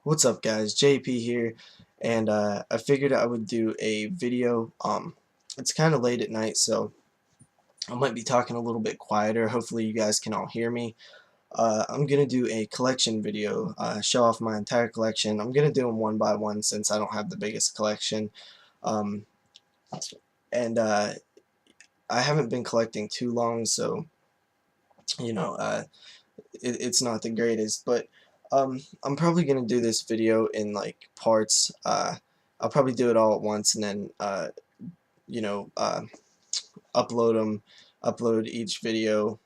What's up, guys? JP here, and I figured I would do a video. It's kind of late at night, so I might be talking a little bit quieter. Hopefully you guys can all hear me. I'm gonna do a collection video, show off my entire collection. I'm gonna do them one by one since I don't have the biggest collection. Um, and I haven't been collecting too long, so you know, it's not the greatest, but I'm probably gonna do this video in like parts. I'll probably do it all at once and then you know uh, upload them, upload each video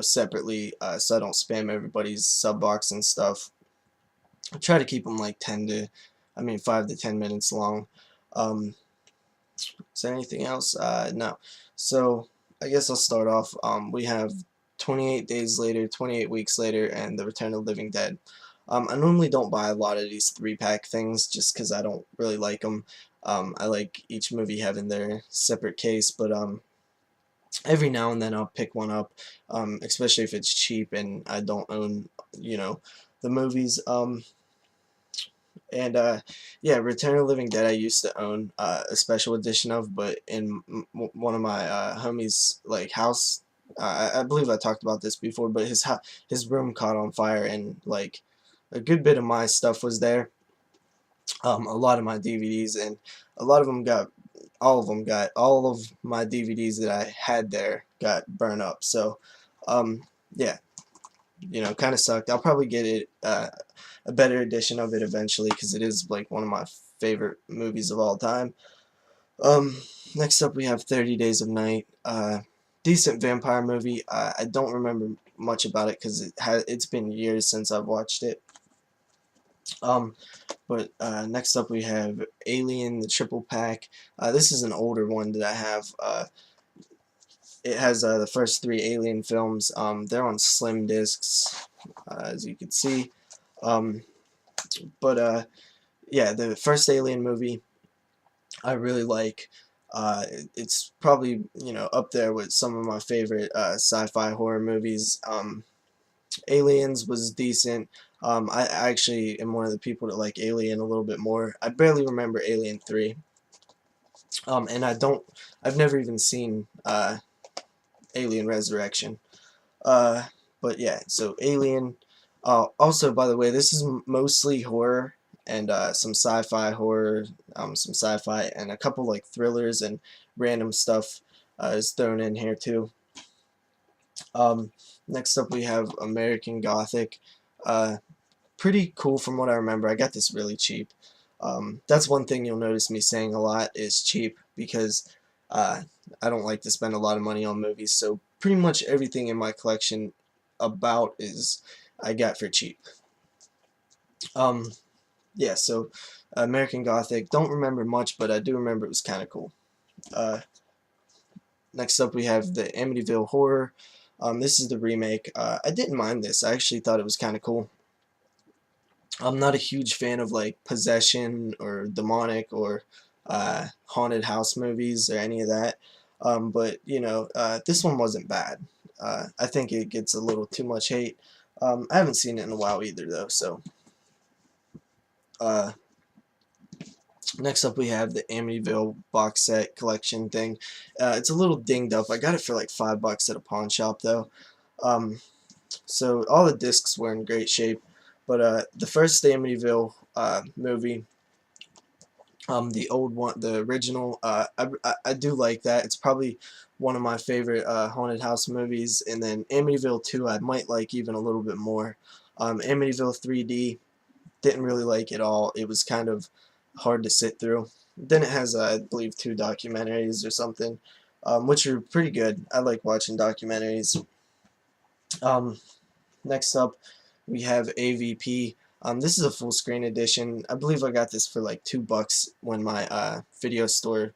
separately, so I don't spam everybody's sub box and stuff. I try to keep them like 5 to 10 minutes long. Um, is there anything else? No. So I guess I'll start off. We have 28 days later, 28 weeks later, and the Return of the Living Dead. I normally don't buy a lot of these 3-pack things just because I don't really like them. I like each movie having their separate case, but every now and then I'll pick one up, especially if it's cheap and I don't own, the movies. And yeah, Return of the Living Dead I used to own a special edition of, but in one of my homies' like house, I believe I talked about this before, but his room caught on fire and like a good bit of my stuff was there. A lot of my DVDs and a lot of them got all of my DVDs that I had there got burned up. So yeah, kind of sucked. I'll probably get it a better edition of it eventually because it is like one of my favorite movies of all time. Next up we have 30 Days of Night. Decent vampire movie. I don't remember much about it because it's been years since I've watched it. But next up we have Alien, the triple pack. This is an older one that I have. It has the first 3 Alien films. They're on slim discs, as you can see. But yeah, the first Alien movie I really like. It's probably up there with some of my favorite sci-fi horror movies. Aliens was decent. I actually am one of the people that like Alien a little bit more. I barely remember Alien 3. And I've never even seen Alien Resurrection. Uh, but yeah, so Alien. Also, by the way, this is mostly horror and some sci-fi horror, some sci-fi, and a couple like thrillers and random stuff is thrown in here too. Next up we have American Gothic. Pretty cool from what I remember. I got this really cheap. That's one thing you'll notice me saying a lot is cheap because I don't like to spend a lot of money on movies, so pretty much everything in my collection about is I got for cheap. Yeah, so American Gothic, don't remember much, but I do remember it was kind of cool. Next up we have the Amityville Horror. This is the remake. I didn't mind this. I actually thought it was kind of cool. I'm not a huge fan of like possession or demonic or haunted house movies or any of that. But this one wasn't bad. I think it gets a little too much hate. I haven't seen it in a while either though. So next up we have the Amityville box set collection thing. It's a little dinged up. I got it for like $5 at a pawn shop though. So all the discs were in great shape. But the first Amityville movie, the old one, the original, I do like that. It's probably one of my favorite haunted house movies. And then Amityville 2 I might like even a little bit more. Amityville 3D, didn't really like it all. It was kind of hard to sit through. Then it has, I believe, 2 documentaries or something, which are pretty good. I like watching documentaries. Next up, we have AVP. This is a full screen edition. I believe I got this for like $2 when my video store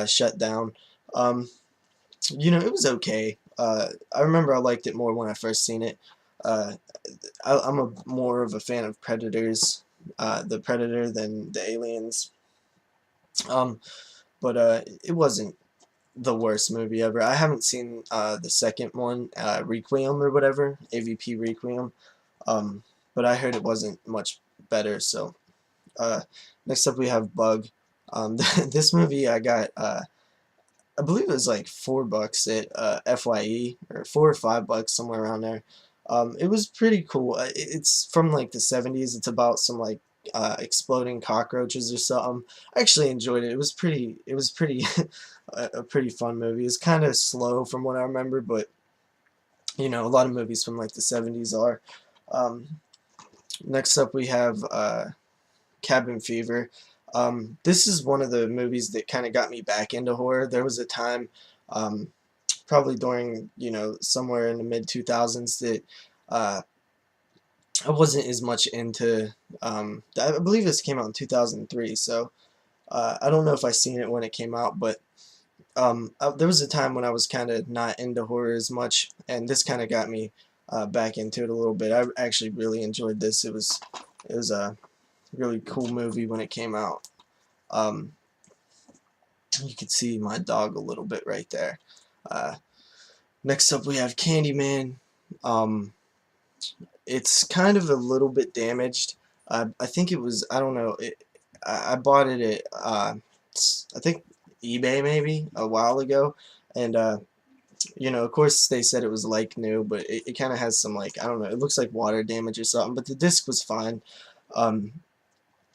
shut down. It was okay. I remember I liked it more when I first seen it. I'm more of a fan of Predators, the Predator than the Aliens. But it wasn't the worst movie ever. I haven't seen the second one, Requiem or whatever, AVP Requiem. But I heard it wasn't much better. So next up we have Bug. This movie I got I believe it was like $4 at FYE, or $4 or $5, somewhere around there. It was pretty cool. It's from like the 70s. It's about some like exploding cockroaches or something. I actually enjoyed it. It was pretty. It was pretty a pretty fun movie. It's kind of slow from what I remember, but you know, a lot of movies from like the 70s are. Um, Next up we have Cabin Fever. This is one of the movies that kind of got me back into horror. There was a time, um, probably during, you know, somewhere in the mid 2000s, that uh, I wasn't as much into. I believe this came out in 2003, so I don't know if I seen it when it came out, but there was a time when I was kind of not into horror as much, and this kind of got me back into it a little bit. I actually really enjoyed this. It was a really cool movie when it came out. Um, you can see my dog a little bit right there. Uh, Next up we have Candyman. Um, it's kind of a little bit damaged. I think it was, I don't know, I bought it at I think eBay maybe a while ago, and you know, of course they said it was like new, but it kind of has some, like, I don't know, it looks like water damage or something, but the disc was fine. Um,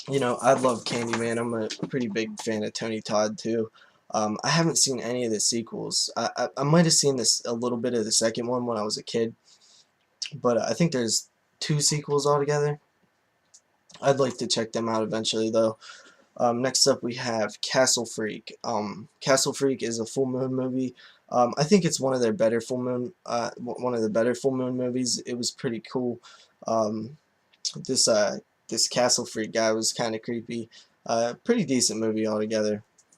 you know, I love Candyman. I'm a pretty big fan of Tony Todd too. I haven't seen any of the sequels. I might have seen this a little bit of the second one when I was a kid, but I think there's two sequels altogether. I'd like to check them out eventually though. Next up we have Castle Freak. Castle Freak is a full moon movie. I think it's one of their better full moon, one of the better full moon movies. It was pretty cool. Um, this Castle Freak guy was kind of creepy. Pretty decent movie altogether.